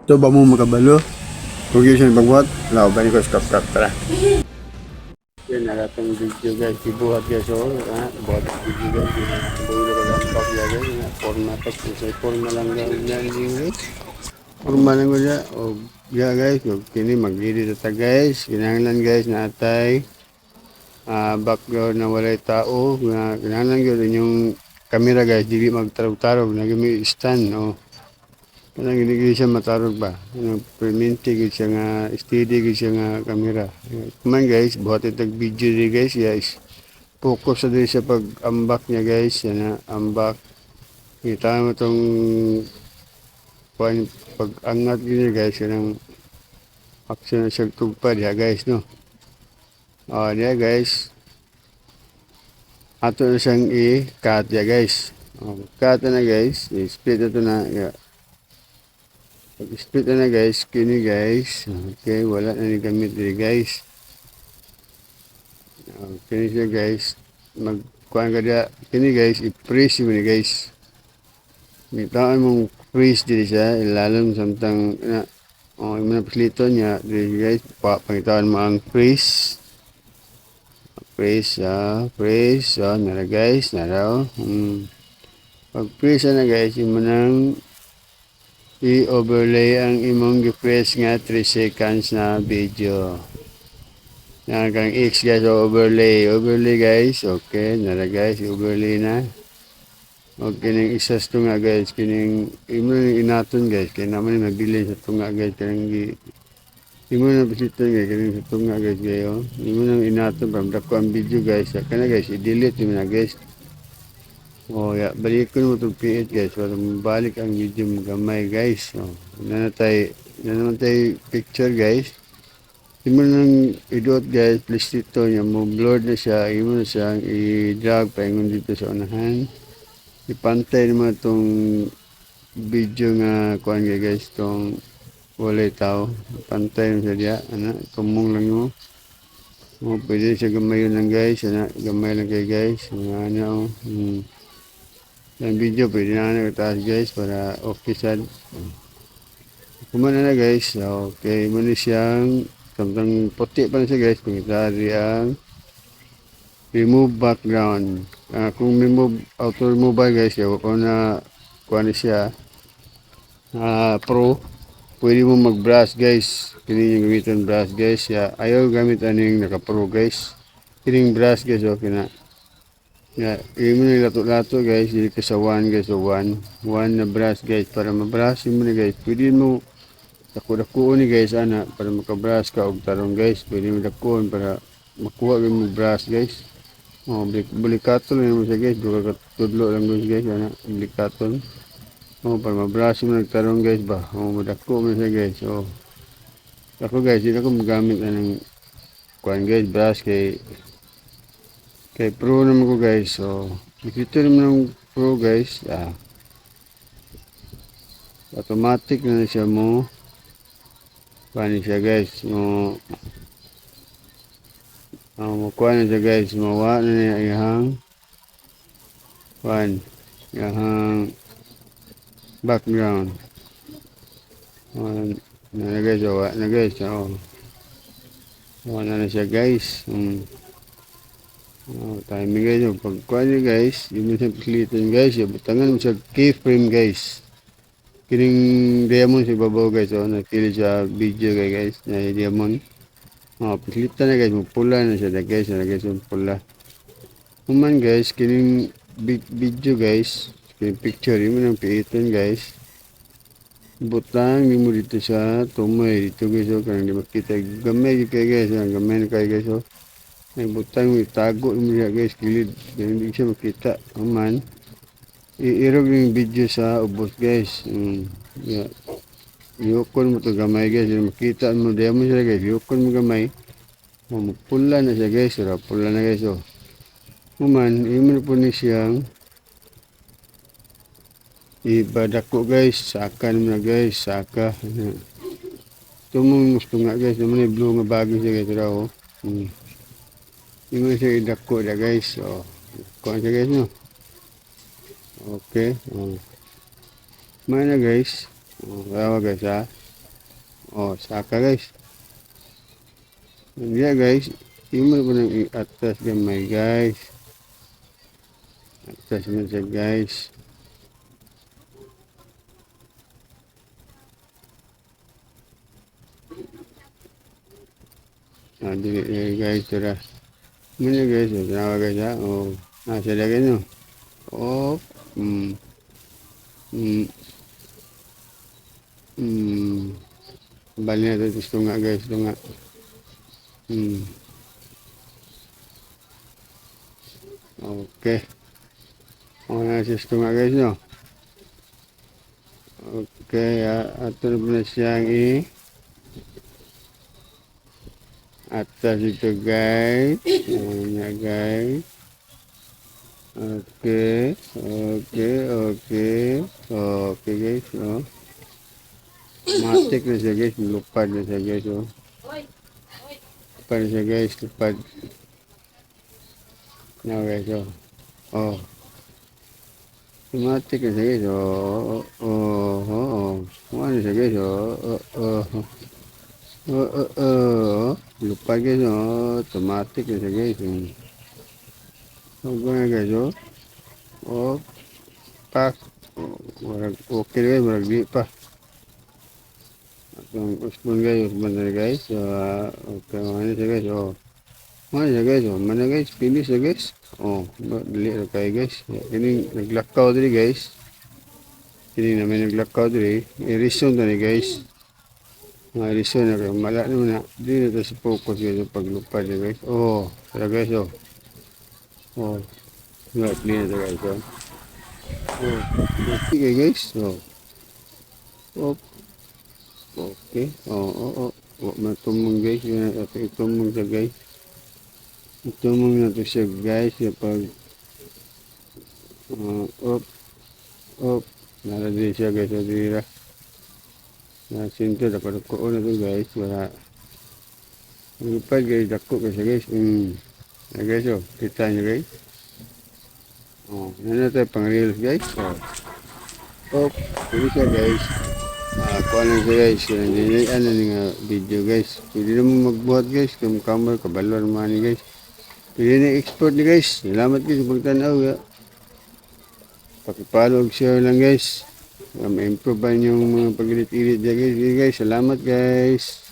To ba mo makabalo? Kung yun siya bagwat, lao ba ni ko skap tara. Yan naratang video guys, ibuhat guys oh, buhat video guys, buhay na lampak guys, forma pas sa forma lang yan guys. Forma lang ko dyan, o guys, kini magdiri ta guys, kinahanglan guys natay background na walay tao, kinahanglan yun yung camera guys, dili magtarog-tarog, nagami stand o. Kanang hindi siya matarog ba? Perminti gid siya nga steady gid siya nga camera. Kuman guys, buhat itag video ni guys, guys. Focus sa diri sa pag-ambak niya guys, yan na ambak. Kita mo tong pag-angat niya guys, yan action na siya tugpa diha guys, no. Diya guys. Ato na siyang i-cut diya guys. Cut na guys, split ito na. Pag-split na guys, kini guys. Okay, wala na ni gamit diri guys. Kini siya guys. Magkuhan ka diya. Kini guys, i-freeze mo ni guys. Mitaan mong freeze diri siya. Ilalong samtang yung mga paslito niya diri guys. Pangitaan mo ang freeze. Freeze, freeze. Nara guys, nara. Pag-freeze na guys, yung manang i-overlay ang imong gi-press nga 3 seconds na video. Yan kang X guys, overlay guys. Okay, nara guys, overlay na. Okay, kining isas to nga guys, kining imo inaton guys, kaya naman mabilis sa tunga guys, kining imo na bisiton guys, kining sa tunga guys kayo. Imo nang inaton pag dako ang video guys, kana guys, i-delete mo na guys. Balik ko mo itong PH guys, para mabalik ang video mo gamay guys. Na naman tayo picture guys. Hindi mo nang i-dot guys, please dito niya mo, blurred na siya, hindi mo na siya i-drag, paingon dito sa unahan. Ipantay naman itong video nga kuhan guys, itong walay tao. Pantay mo siya diya, kumong lang mo. Pwede siya gamay yun lang guys, gamay lang kayo guys. Yung video pwede na taas guys para okay sad. Kumana na guys. Okay, muna siyang samtang puti pa na siya guys. Pagkitari ang remove background. Kung auto remove ba guys, kung na kuha na siya pro, pwede mo mag brush guys. Kini yung gamitan brush guys. Ayaw gamit aning naka pro guys. Kining brush guys, okay na. Yung mo lato-lato guys, dili ka sa 1 guys, 1 na brush guys, para mabrush mo na guys. Pwede mo dako-dakoon ni guys, para makabrush ka og tarong guys. Pwede mo dakoon para makuha mo brush guys. Bulikato lang mo siya guys, duka katudlo lang guys, bulikato. Para mabrush mo nagtarong guys ba. Madako mo siya guys. Ako guys, dito ko magamit ng kuan guys, brush kay pro naman ko guys. Nakita naman ng pro guys. Automatic na siya mo. Paano siya guys. Makuha na siya guys. Mawa na niya ihang background. Na guys. Na guys. Wala na siya guys. Timing guys, pagkuha niyo guys, yun yung pilitan guys, butangan mo sa keyframe guys. Kining diamond si babaw guys, nakili sa video guys, na diamond. Pilitan na guys, pula na siya guys, pula. Human guys, kining video guys, kining picture, yun mo nang pilitan guys. Butang, yun mo dito sa tumay, dito guys, kanang di makita, gamay kayo guys, gamay na kayo guys, butang mo itago mo niya guys, kilid, hindi siya makita. Aman, i-irog yung video sa ubos guys. Iukon mo to gamay guys, makita mo diya mo siya guys, iukon mo gamay, pula na siya guys, pula na guys. Aman, iman po ni siyang ibadako guys, saka naman na guys, saka. Tumong gusto nga guys, naman yung blue nga bagay siya guys, raw. Yung mga siya idako na guys. Kuha siya guys, no? Okay. May na guys. Kaya guys, Oh, saka guys. Diya guys, imo po nang i-atas gamay guys. Atas mo siya guys. Dili guys, tara. Muna guys, tanawa guys ha. Oh, nasa lagay no. Oh, mm, mm, mm. Bali na ito, gusto nga guys, ito nga. Mm, okay. O na ito nga guys no. Okay, ato na po na siyang atas ito guys. Ayan nga guys. Okay, okay, okay. Okay guys, no. Matik na siya guys, lupad na siya guys, oh. Lupad na siya guys, lupad. Now guys, oh. Oh. Matik na siya guys, oh. Ano siya guys, Lupad guys, oh. Automatic na siya guys, So, ganyan guys, oh. Oh. Pak. Okay guys, marag di pa. Itong spoon guys, usban na guys. Okay, ano siya guys, oh. Ano siya guys, oh. Mana guys, pinis siya guys. Oh, dili na kayo guys. Kini naglakaw dili guys. Kini namin naglakaw dili. I-reason na ni guys. I-reason na kayo. Mala naman na. Dili na ito sa focus guys, yung paglupad niya guys. Oh, tara guys, oh. Oh, nga, clean na ito guys, oh. Oh, okay guys, oh. Oh, okay. Matumong guys. Itumong siya guys. Itumong na ito siya guys. Pag up. Nara din siya guys. Dira. Nasinto. Dako na ito guys. Wala. Lupad guys. Dako kasi guys. Guys oh. Kita nyo guys. Yan na tayo pang reels guys. Up. Pwede siya guys. Kuha lang siya guys, ano nga video guys. Pwede naman magbuhat guys, kamay, kabalor naman ni guys. Pwede na export ni guys. Salamat guys sa pagtanaw. Pakipalo og share lang guys. Ma-improve ba yung mga pag-edit-edit dyan guys. Salamat guys.